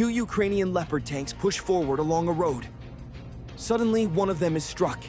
Two Ukrainian Leopard tanks push forward along a road. Suddenly, one of them is struck.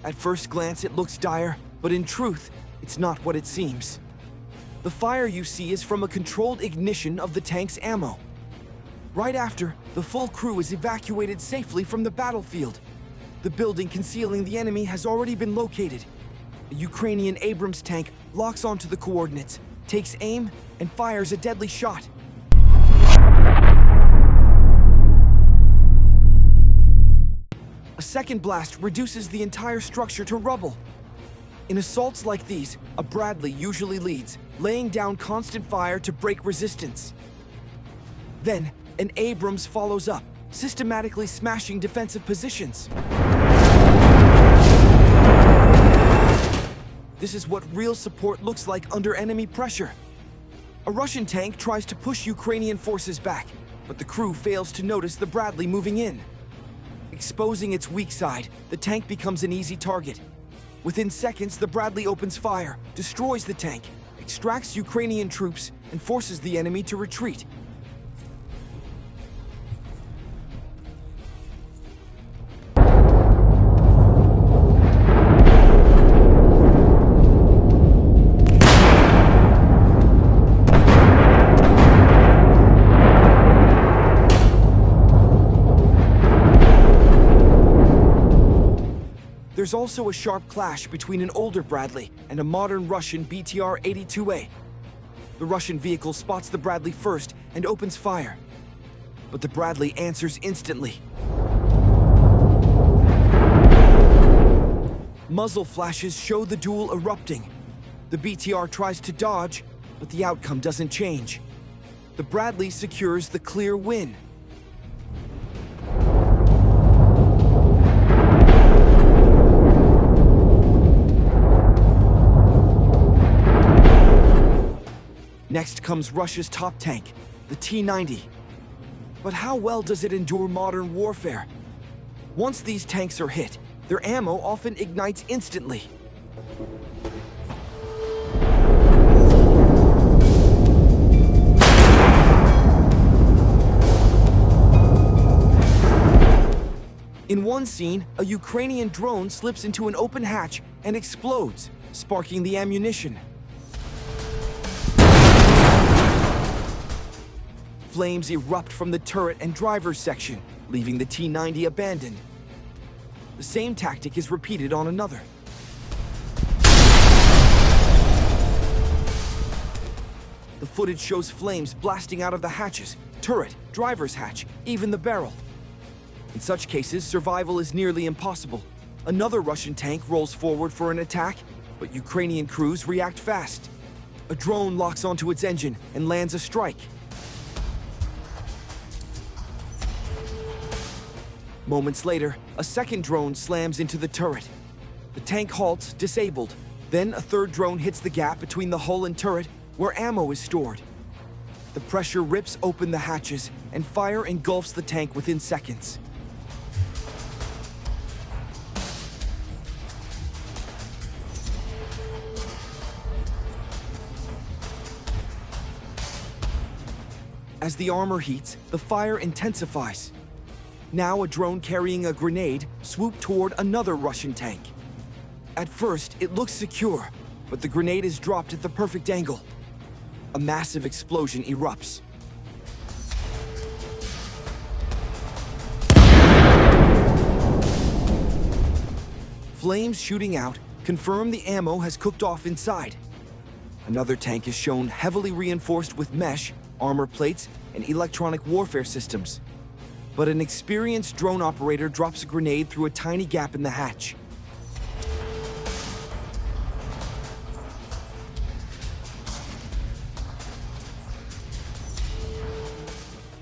At first glance, it looks dire, but in truth, it's not what it seems. The fire you see is from a controlled ignition of the tank's ammo. Right after, the full crew is evacuated safely from the battlefield. The building concealing the enemy has already been located. A Ukrainian Abrams tank locks onto the coordinates, takes aim, and fires a deadly shot. A second blast reduces the entire structure to rubble. In assaults like these, a Bradley usually leads, laying down constant fire to break resistance. Then, an Abrams follows up, systematically smashing defensive positions. This is what real support looks like under enemy pressure. A Russian tank tries to push Ukrainian forces back, but the crew fails to notice the Bradley moving in. Exposing its weak side, the tank becomes an easy target. Within seconds, the Bradley opens fire, destroys the tank, extracts Ukrainian troops, and forces the enemy to retreat. There's also a sharp clash between an older Bradley and a modern Russian BTR-82A. The Russian vehicle spots the Bradley first and opens fire, but the Bradley answers instantly. Muzzle flashes show the duel erupting. The BTR tries to dodge, but the outcome doesn't change. The Bradley secures the clear win. Next comes Russia's top tank, the T-90. But how well does it endure modern warfare? Once these tanks are hit, their ammo often ignites instantly. In one scene, a Ukrainian drone slips into an open hatch and explodes, sparking the ammunition. Flames erupt from the turret and driver's section, leaving the T-90 abandoned. The same tactic is repeated on another. The footage shows flames blasting out of the hatches, turret, driver's hatch, even the barrel. In such cases, survival is nearly impossible. Another Russian tank rolls forward for an attack, but Ukrainian crews react fast. A drone locks onto its engine and lands a strike. Moments later, a second drone slams into the turret. The tank halts, disabled. Then a third drone hits the gap between the hull and turret, where ammo is stored. The pressure rips open the hatches, and fire engulfs the tank within seconds. As the armor heats, the fire intensifies. Now a drone carrying a grenade swooped toward another Russian tank. At first, it looks secure, but the grenade is dropped at the perfect angle. A massive explosion erupts. Flames shooting out confirm the ammo has cooked off inside. Another tank is shown heavily reinforced with mesh, armor plates, and electronic warfare systems. But an experienced drone operator drops a grenade through a tiny gap in the hatch.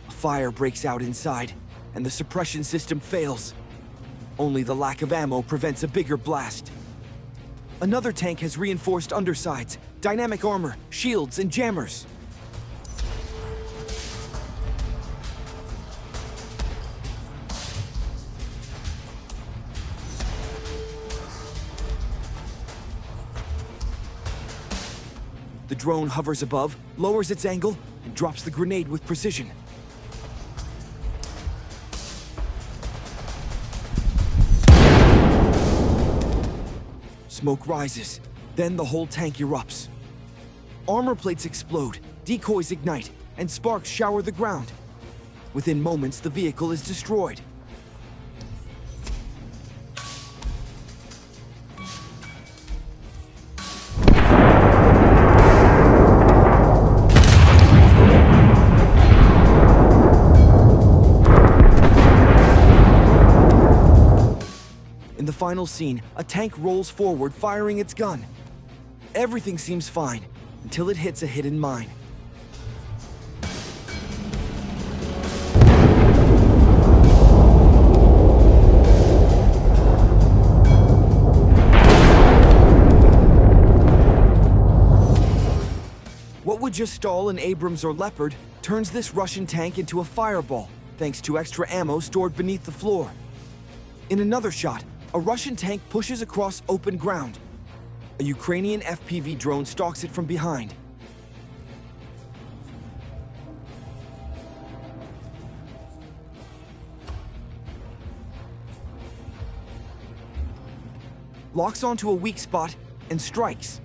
A fire breaks out inside, and the suppression system fails. Only the lack of ammo prevents a bigger blast. Another tank has reinforced undersides, dynamic armor, shields, and jammers. The drone hovers above, lowers its angle, and drops the grenade with precision. Smoke rises, then the whole tank erupts. Armor plates explode, decoys ignite, and sparks shower the ground. Within moments, the vehicle is destroyed. In the final scene, a tank rolls forward, firing its gun. Everything seems fine, until it hits a hidden mine. What would just stall an Abrams or Leopard turns this Russian tank into a fireball, thanks to extra ammo stored beneath the floor. In another shot, a Russian tank pushes across open ground. A Ukrainian FPV drone stalks it from behind. Locks onto a weak spot and strikes.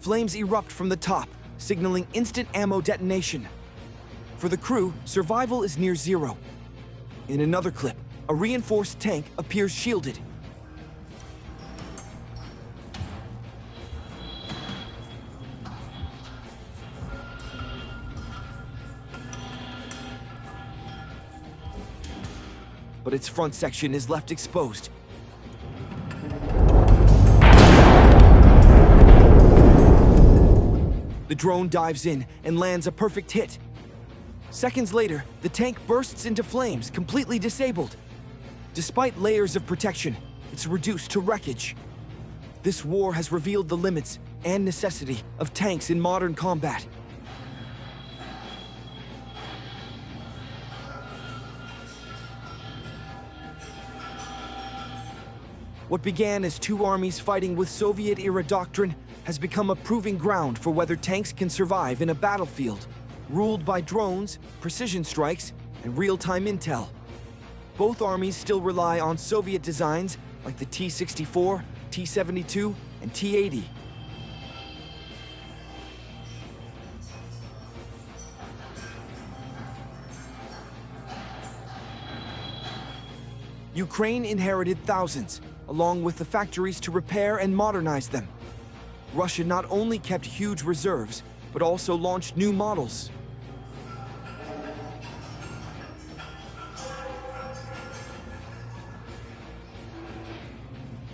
Flames erupt from the top, signaling instant ammo detonation. For the crew, survival is near zero. In another clip, a reinforced tank appears shielded. But its front section is left exposed. The drone dives in and lands a perfect hit. Seconds later, the tank bursts into flames, completely disabled. Despite layers of protection, it's reduced to wreckage. This war has revealed the limits and necessity of tanks in modern combat. What began as two armies fighting with Soviet-era doctrine has become a proving ground for whether tanks can survive in a battlefield, ruled by drones, precision strikes, and real-time intel. Both armies still rely on Soviet designs like the T-64, T-72, and T-80. Ukraine inherited thousands, along with the factories to repair and modernize them. Russia not only kept huge reserves, but also launched new models.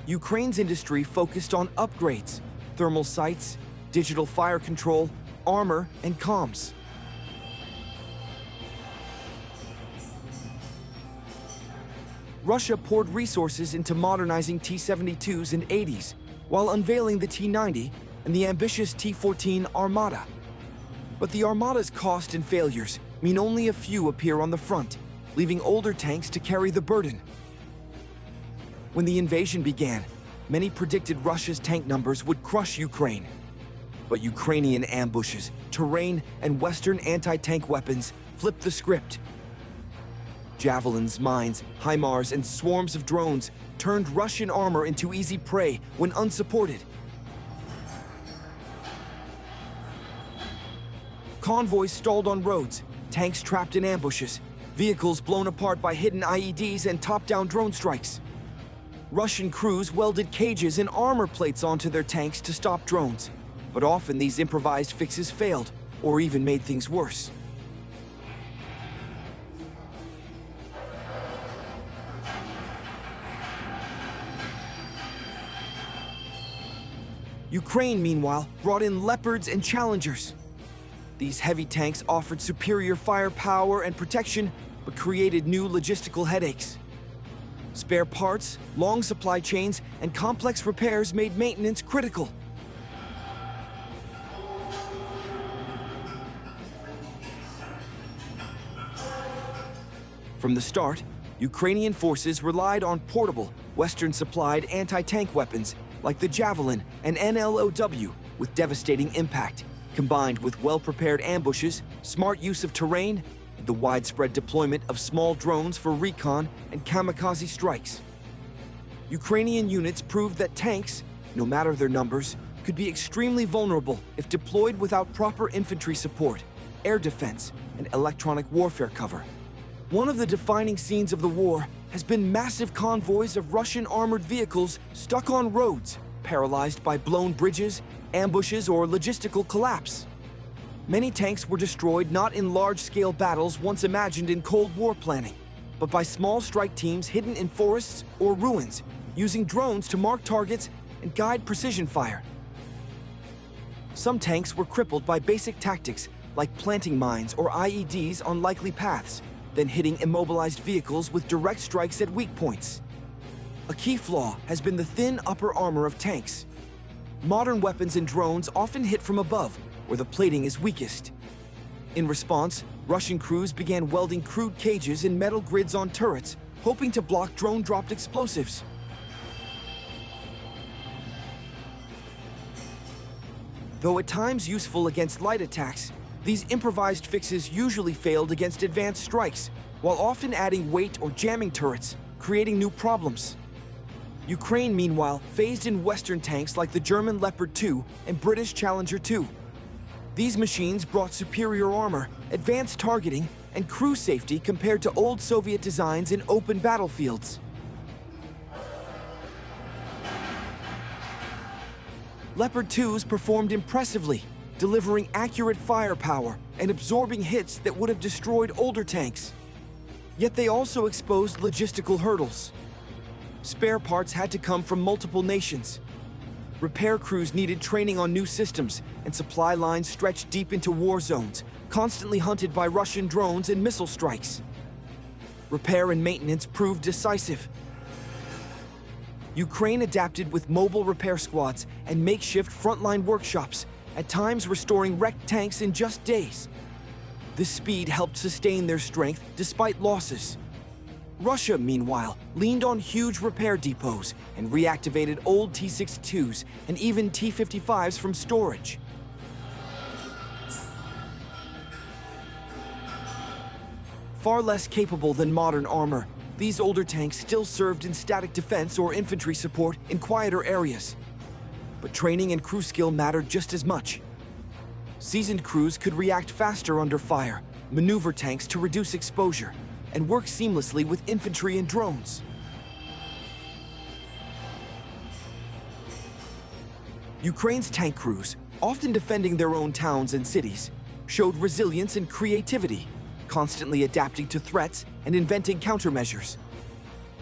Ukraine's industry focused on upgrades, thermal sights, digital fire control, armor, and comms. Russia poured resources into modernizing T-72s and 80s, while unveiling the T-90 and the ambitious T-14 Armata. But the Armata's cost and failures mean only a few appear on the front, leaving older tanks to carry the burden. When the invasion began, many predicted Russia's tank numbers would crush Ukraine. But Ukrainian ambushes, terrain, and Western anti-tank weapons flipped the script. Javelins, mines, HIMARS, and swarms of drones turned Russian armor into easy prey when unsupported. Convoys stalled on roads, tanks trapped in ambushes, vehicles blown apart by hidden IEDs and top-down drone strikes. Russian crews welded cages and armor plates onto their tanks to stop drones, but often these improvised fixes failed, or even made things worse. Ukraine, meanwhile, brought in Leopards and Challengers. These heavy tanks offered superior firepower and protection, but created new logistical headaches. Spare parts, long supply chains, and complex repairs made maintenance critical. From the start, Ukrainian forces relied on portable, Western-supplied anti-tank weapons like the Javelin and NLOW with devastating impact, combined with well-prepared ambushes, smart use of terrain, and the widespread deployment of small drones for recon and kamikaze strikes. Ukrainian units proved that tanks, no matter their numbers, could be extremely vulnerable if deployed without proper infantry support, air defense, and electronic warfare cover. One of the defining scenes of the war has been massive convoys of Russian armored vehicles stuck on roads, paralyzed by blown bridges, ambushes, or logistical collapse. Many tanks were destroyed not in large-scale battles once imagined in Cold War planning, but by small strike teams hidden in forests or ruins, using drones to mark targets and guide precision fire. Some tanks were crippled by basic tactics like planting mines or IEDs on likely paths, then hitting immobilized vehicles with direct strikes at weak points. A key flaw has been the thin upper armor of tanks. Modern weapons and drones often hit from above, where the plating is weakest. In response, Russian crews began welding crude cages and metal grids on turrets, hoping to block drone-dropped explosives. Though at times useful against light attacks, these improvised fixes usually failed against advanced strikes, while often adding weight or jamming turrets, creating new problems. Ukraine, meanwhile, phased in Western tanks like the German Leopard 2 and British Challenger 2. These machines brought superior armor, advanced targeting, and crew safety compared to old Soviet designs in open battlefields. Leopard 2s performed impressively, delivering accurate firepower and absorbing hits that would have destroyed older tanks. Yet they also exposed logistical hurdles. Spare parts had to come from multiple nations. Repair crews needed training on new systems, and supply lines stretched deep into war zones, constantly hunted by Russian drones and missile strikes. Repair and maintenance proved decisive. Ukraine adapted with mobile repair squads and makeshift frontline workshops, at times restoring wrecked tanks in just days. This speed helped sustain their strength despite losses. Russia, meanwhile, leaned on huge repair depots and reactivated old T-62s and even T-55s from storage. Far less capable than modern armor, these older tanks still served in static defense or infantry support in quieter areas. But training and crew skill mattered just as much. Seasoned crews could react faster under fire, maneuver tanks to reduce exposure, and work seamlessly with infantry and drones. Ukraine's tank crews, often defending their own towns and cities, showed resilience and creativity, constantly adapting to threats and inventing countermeasures.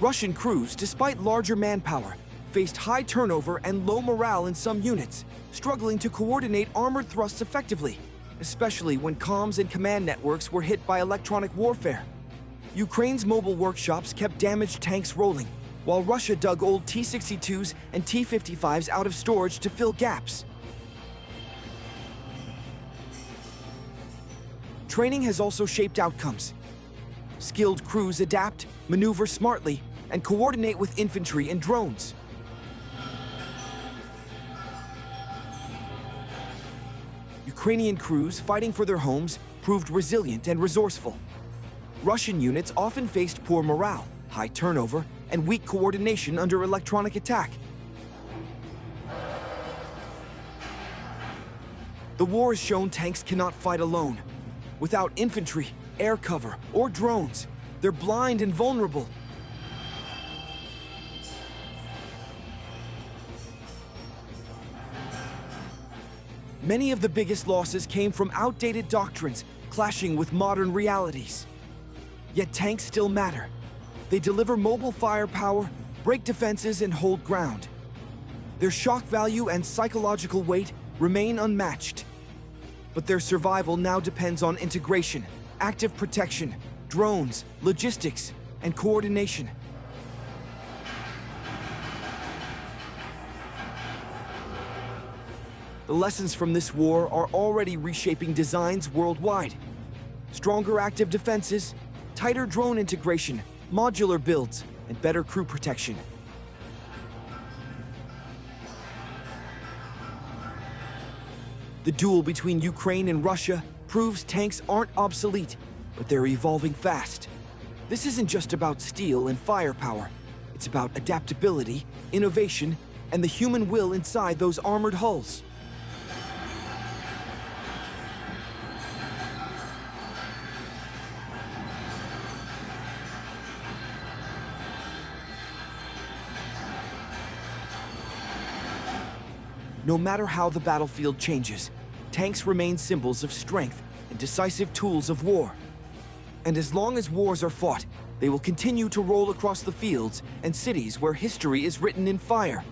Russian crews, despite larger manpower, faced high turnover and low morale in some units, struggling to coordinate armored thrusts effectively, especially when comms and command networks were hit by electronic warfare. Ukraine's mobile workshops kept damaged tanks rolling, while Russia dug old T-62s and T-55s out of storage to fill gaps. Training has also shaped outcomes. Skilled crews adapt, maneuver smartly, and coordinate with infantry and drones. Ukrainian crews fighting for their homes proved resilient and resourceful. Russian units often faced poor morale, high turnover, and weak coordination under electronic attack. The war has shown tanks cannot fight alone. Without infantry, air cover, or drones, they're blind and vulnerable. Many of the biggest losses came from outdated doctrines clashing with modern realities. Yet tanks still matter. They deliver mobile firepower, break defenses, and hold ground. Their shock value and psychological weight remain unmatched. But their survival now depends on integration, active protection, drones, logistics, and coordination. The lessons from this war are already reshaping designs worldwide. Stronger active defenses, tighter drone integration, modular builds, and better crew protection. The duel between Ukraine and Russia proves tanks aren't obsolete, but they're evolving fast. This isn't just about steel and firepower. It's about adaptability, innovation, and the human will inside those armored hulls. No matter how the battlefield changes, tanks remain symbols of strength and decisive tools of war. And as long as wars are fought, they will continue to roll across the fields and cities where history is written in fire.